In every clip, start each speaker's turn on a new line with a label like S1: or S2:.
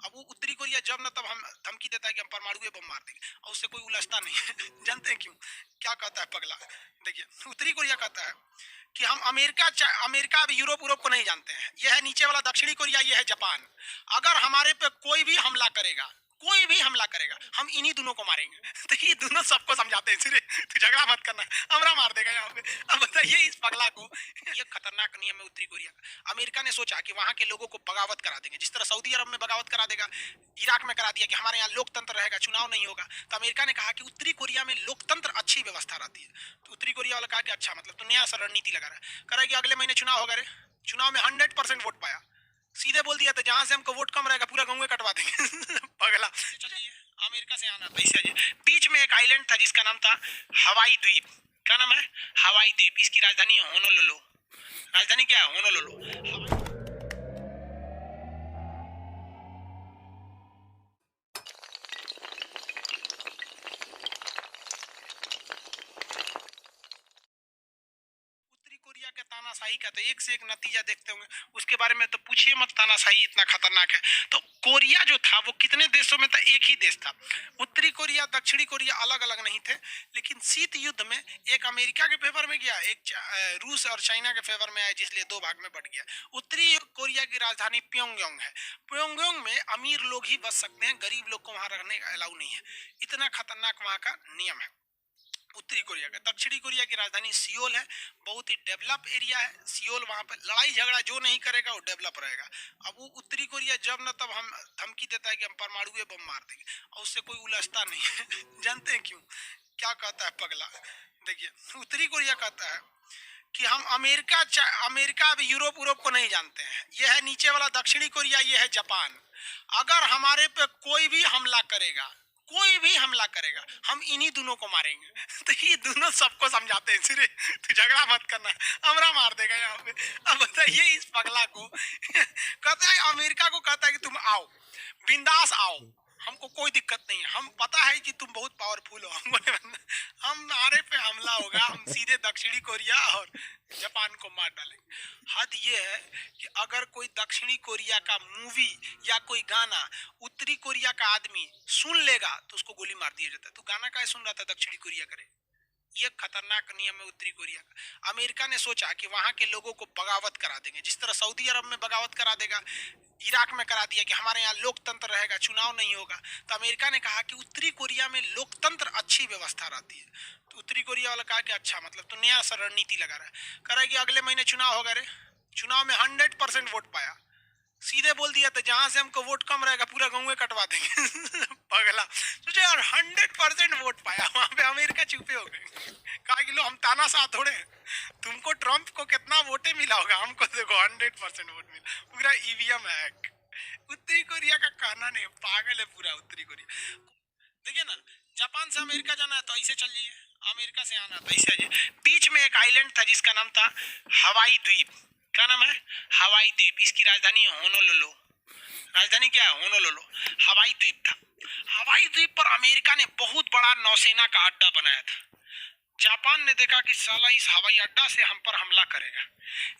S1: अब वो उत्तरी कोरिया जब न तब हम धमकी देता है कि हम परमाणु बम मार देंगे, और उससे कोई उलझता नहीं है। जानते हैं क्यों? क्या कहता है पगला? देखिए, उत्तरी कोरिया कहता है कि हम अमेरिका अब यूरोप को नहीं जानते हैं। यह है नीचे वाला दक्षिणी कोरिया, यह है जापान। अगर हमारे पे कोई भी हमला करेगा, हम इन्हीं दोनों को मारेंगे। तो ये दोनों सबको समझाते हैं, सिरे तू झगड़ा मत करना, हमरा मार देगा यहाँ पे। अब बताइए इस पगला को। ये खतरनाक नियम है उत्तरी कोरिया का। अमेरिका ने सोचा कि वहां के लोगों को बगावत करा देंगे, जिस तरह सऊदी अरब में बगावत करा देगा, इराक में करा दिया कि हमारे यहाँ लोकतंत्र रहेगा, चुनाव नहीं होगा। तो अमेरिका ने कहा कि उत्तरी कोरिया में लोकतंत्र अच्छी व्यवस्था रहती है। तो उत्तरी कोरिया वाला कहा कि अच्छा, मतलब तो नया सा रणनीति लगा रहा है, करेगी अगले महीने चुनाव होगा रे, चुनाव में 100% वोट पाया, सीधे बोल दिया था जहां से हमको वोट कम रहेगा पूरा गांव कटवा देंगे। पगला। चलिए, अमेरिका से आना पैसे। बीच में एक आइलैंड था जिसका नाम था हवाई द्वीप। क्या नाम है? हवाई द्वीप। इसकी राजधानी है होनोलुलु। राजधानी क्या है? होनोलुलु। उत्तरी कोरिया के तानाशाही का तो एक से एक नतीजा देखते होंगे, उसके बारे में तो पूछिए मत, तानाशाही इतना खतरनाक है। तो कोरिया जो था वो कितने देशों में था? एक ही देश था। उत्तरी कोरिया दक्षिणी कोरिया अलग अलग नहीं थे, लेकिन शीत युद्ध में एक अमेरिका के फेवर में गया, एक रूस और चाइना के फेवर में आया, जिसलिए दो भाग में बढ़ गया। उत्तरी कोरिया की राजधानी प्योंगयांग है। प्योंगयांग में अमीर लोग ही बच सकते हैं, गरीब लोग को वहां रहने का अलाउ नहीं है। इतना खतरनाक वहां का नियम है उत्तरी कोरिया का। दक्षिणी कोरिया की राजधानी सियोल है, बहुत ही डेवलप एरिया है सियोल। वहां पर लड़ाई झगड़ा जो नहीं करेगा वो डेवलप रहेगा। अब वो उत्तरी कोरिया जब न तब हम धमकी देता है कि हम परमाणु बम मार देंगे, और उससे कोई उलझता नहीं है। जानते हैं क्यों? क्या कहता है पगला? देखिए, उत्तरी कोरिया कहता है कि हम अमेरिका अब यूरोप को नहीं जानते हैं। यह है नीचे वाला दक्षिणी कोरिया, यह है जापान। अगर हमारे पे कोई भी हमला करेगा, हम इन्हीं दोनों को मारेंगे। तो ये दोनों सबको समझाते हैं, सिरे तू झगड़ा मत करना, हमरा मार देगा यहाँ पे। अब बताइए इस पगला को। कहता है अमेरिका को, कहता है कि तुम आओ, बिंदास आओ, हमको कोई दिक्कत नहीं है, हम पता है कि तुम बहुत पावरफुल हो। हमारे पे हमला होगा, हम सीधे दक्षिणी कोरिया और जापान को मार डालेंगे। हद ये है कि अगर कोई दक्षिणी कोरिया का मूवी या कोई गाना उत्तरी कोरिया का आदमी सुन लेगा तो उसको गोली मार दिया जाता है। तो गाना काहे सुन रहा था दक्षिणी कोरिया करे? ये खतरनाक नियम है उत्तरी कोरिया का। अमेरिका ने सोचा कि वहां के लोगों को बगावत करा देंगे, जिस तरह सऊदी अरब में बगावत करा देगा, इराक में करा दिया कि हमारे यहाँ लोकतंत्र रहेगा, चुनाव नहीं होगा। तो अमेरिका ने कहा कि उत्तरी कोरिया में लोकतंत्र अच्छी व्यवस्था रहती है। तो उत्तरी कोरिया वाला कहा कि अच्छा, मतलब तो नया सा रणनीति लगा रहा है, करेगी अगले महीने चुनाव होगा रे, चुनाव में 100% वोट पाया, सीधे बोल दिया था जहां से हमको वोट कम रहेगा पूरा गांव कटवा देंगे। पगला। सोचे यार, 100% वोट पाया, वहां पे अमेरिका चुपे हो गए। कहा कि लो हम तानाशाह थोड़े, तुमको ट्रम्प को कितना वोटे मिला होगा, हमको देखो 100% वोट मिला, पूरा ईवीएम हैक। उत्तरी कोरिया का कहना नहीं, पागल है पूरा उत्तरी कोरिया। देखिए ना, जापान से अमेरिका जाना है तो ऐसे चलिए, अमेरिका से आना तो ऐसे आइए। बीच में एक आइलैंड था जिसका नाम था हवाई द्वीप। क्या नाम है? हवाई द्वीप। इसकी राजधानी है होनोलुलु। राजधानी क्या है? होनोलुलु। हवाई द्वीप था। हवाई द्वीप पर अमेरिका ने बहुत बड़ा नौसेना का अड्डा बनाया था। जापान ने देखा कि साला इस हवाई अड्डा से हम पर हमला करेगा,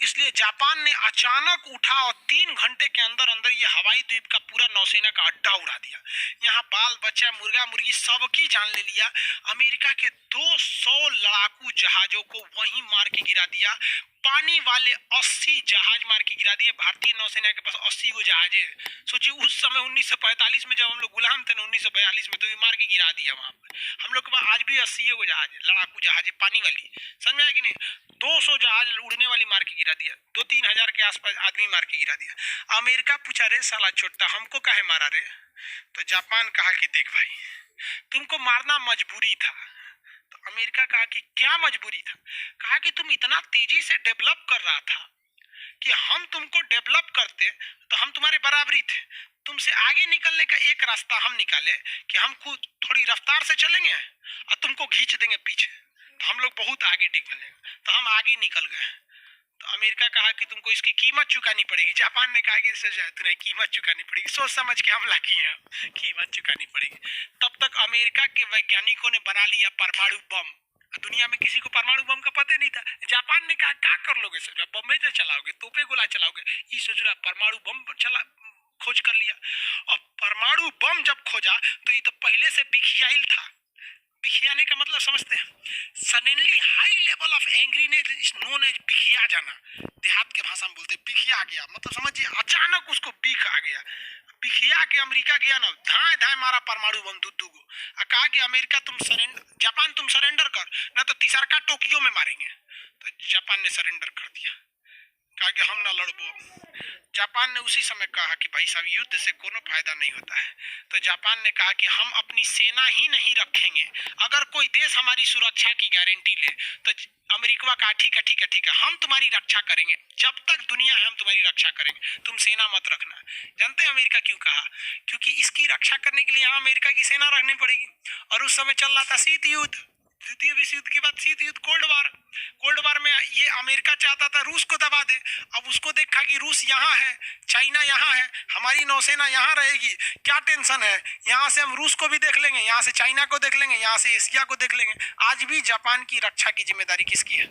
S1: इसलिए जापान ने अचानक उठा और 3 घंटे के अंदर अंदर ये हवाई द्वीप का पूरा नौसेना का अड्डा उड़ा दिया। यहाँ बाल बच्चा मुर्गा मुर्गी सबकी जान ले लिया। अमेरिका के 200 लड़ाकू जहाजों को वहीं मार के गिरा दिया। पानी वाले 80 जहाज मार के गिरा दिए। भारतीय नौसेना के पास 80 गो जहाज है। सोचिए उस समय 1945 में जब हम लोग गुलाम थे ना, 1942 में, तो ये मार के गिरा दिया वहां पर। हम लोग के पास आज भी 80 गो जहाज है, लड़ाकू जहाज है, पानी वाली। समझ आया कि नहीं? 200 जहाज उड़ने वाली मार के गिरा दिया। 2-3 हजार के आसपास आदमी मार के गिरा दिया। अमेरिका पूछा, रे साला छोटा, हमको काहे मारा रे? तो जापान कहा कि देख भाई, तुमको मारना मजबूरी था। तो अमेरिका कहा कि क्या मजबूरी था? कहा कि तुम इतना तेजी से डेवलप कर रहा था कि हम तुमको डेवलप करते तो हम तुम्हारे बराबरी थे। तुमसे आगे निकलने का एक रास्ता हम निकाले कि हम खुद थोड़ी रफ्तार से चलेंगे और तुमको खींच देंगे पीछे, तो हम लोग बहुत आगे निकलेंगे। तो हम आगे निकल गए। तो अमेरिका कहा कि तुमको इसकी कीमत चुकानी पड़ेगी। जापान ने कहा कि तुम्हें कीमत चुकानी पड़ेगी, सोच समझ के हमला किए हैं, कीमत चुकानी पड़ेगी। तब तक अमेरिका के वैज्ञानिकों ने बना लिया परमाणु बम। दुनिया में किसी को परमाणु बम का पता नहीं था। जापान ने कहा क्या कर लोगे सर, बम में चलाओगे, तोपे गोला चलाओगे? ये सोच रहा परमाणु बम चला, खोज कर लिया। और परमाणु बम जब खोजा तो ये तो पहले से बिखियाइल था। बिखियाने का मतलब समझते हैं, suddenly high level of angriness is known as बिखिया जाना। देहात के भाषा में बोलते बिखिया गया, मतलब समझिए अचानक उसको बिख आ गया। बिखिया के अमेरिका गया ना, धाए धाए मारा परमाणु बम दू को, कहा कि अमेरिका तुम सरेंडर, जापान तुम सरेंडर कर, ना तो तीसरका टोक्यो में मारेंगे। तो जापान ने सरेंडर कर दिया, कहा कि हम ना लड़बो। जापान ने उसी समय कहा कि भाई साहब युद्ध से कोनो फायदा नहीं होता है। तो जापान ने कहा कि हम अपनी सेना ही नहीं रखेंगे, अगर कोई देश हमारी सुरक्षा की गारंटी ले तो अमेरिका का ठीक है ठीक है ठीक है, हम तुम्हारी रक्षा करेंगे, जब तक दुनिया है हम तुम्हारी रक्षा करेंगे, तुम सेना मत रखना। जानते हैं अमेरिका क्यों कहा? क्योंकि इसकी रक्षा करने के लिए यहाँ अमेरिका की सेना रखनी पड़ेगी। और उस समय चल रहा था शीत युद्ध, द्वितीय विश्व युद्ध के बाद शीत युद्ध, कोल्ड वार। कोल्ड वार में ये अमेरिका चाहता था रूस को दबा दे। अब उसको देखा कि रूस यहाँ है, चाइना यहाँ है, हमारी नौसेना यहाँ रहेगी, क्या टेंशन है, यहाँ से हम रूस को भी देख लेंगे, यहाँ से चाइना को देख लेंगे, यहाँ से एशिया को देख लेंगे। आज भी जापान की रक्षा की जिम्मेदारी किसकी है?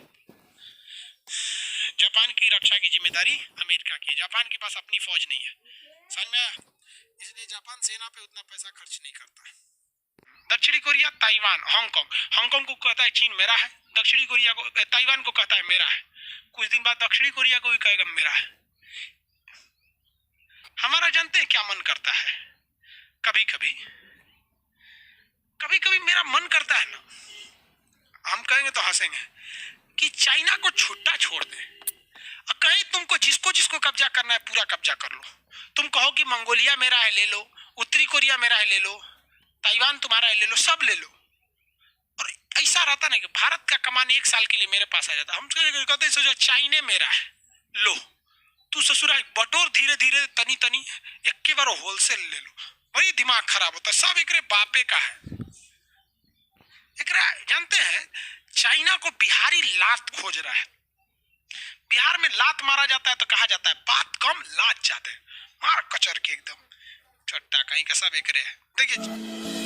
S1: जापान की रक्षा की जिम्मेदारी अमेरिका की। जापान के पास अपनी फौज नहीं है, समझ में आया? इसलिए जापान सेना पे उतना पैसा खर्च नहीं करता। दक्षिणी कोरिया, ताइवान, हांगकांग, हांगकांग को कहता है चीन मेरा है, दक्षिणी कोरिया को, ताइवान को कहता है मेरा है, कुछ दिन बाद दक्षिणी कोरिया को भी कहेगा मेरा है। हमारा जानते हैं क्या मन करता है? कभी कभी कभी कभी मेरा मन करता है ना, हम कहेंगे तो हंसेंगे, कि चाइना को छुट्टा छोड़ दे और कहें तुमको जिसको जिसको कब्जा करना है पूरा कब्जा कर लो। तुम कहो कि मंगोलिया मेरा है ले लो, उत्तरी कोरिया मेरा है ले लो, ताइवान तुम्हारा है ले लो, सब ले लो। और ऐसा रहता ना कि भारत का कमान एक साल के लिए मेरे पास आ जाता। हम कहते सोचो चाइना मेरा है, लो तू ससुरा बटोर धीरे धीरे तनी तनी एक के बार होलसेल ले लो। बड़ी दिमाग खराब होता है, सब एक बापे का है। एक जानते हैं चाइना को बिहारी लात खोज रहा है। बिहार में लात मारा जाता है तो कहा जाता है बात कम लात ज्यादा, मार कचर के एकदम चट्टा कहीं का सब एक रहे। देखिए